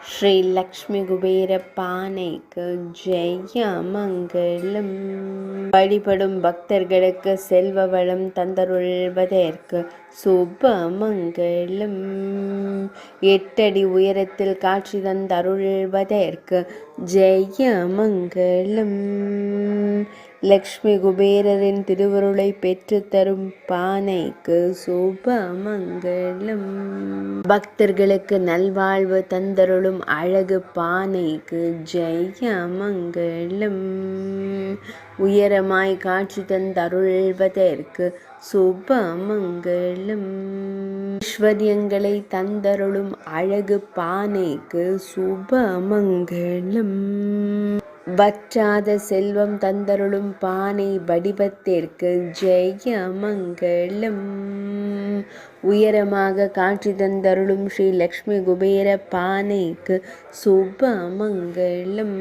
ஸ்ரீ லக்ஷ்மி குபேர பானைக்கு ஜெய மங்களம். வழிபடும் பக்தர்களுக்கு செல்வ வளம் தந்தருள்வதற்கு சுப மங்களம். 8 அடி உயரத்தில் காட்சி தந்தருள்வதற்கு ஜெய மங்களம். லக்ஷ்மி குபேரரின் திருவருளை பெற்று தரும் பானைக்கு சுப மங்களம். பக்தர்களுக்கு நல்வாழ்வு தந்தருளும் அழகு பானைக்கு ஜெய மங்களம். உயரமாய் காட்சி தந்தருள்வதற்கு சுப மங்களம். ஐஸ்வர்யங்களை தந்தருளும் அழகு பானைக்கு சுப மங்களம். வற்றாத செல்வம் தந்தருளும் பானை வடிவத்திற்கு ஜெய மங்களம். உயரமாக காட்சி தந்தருளும் ஸ்ரீ லக்ஷ்மி குபேர பானைக்கு சுப மங்களம்.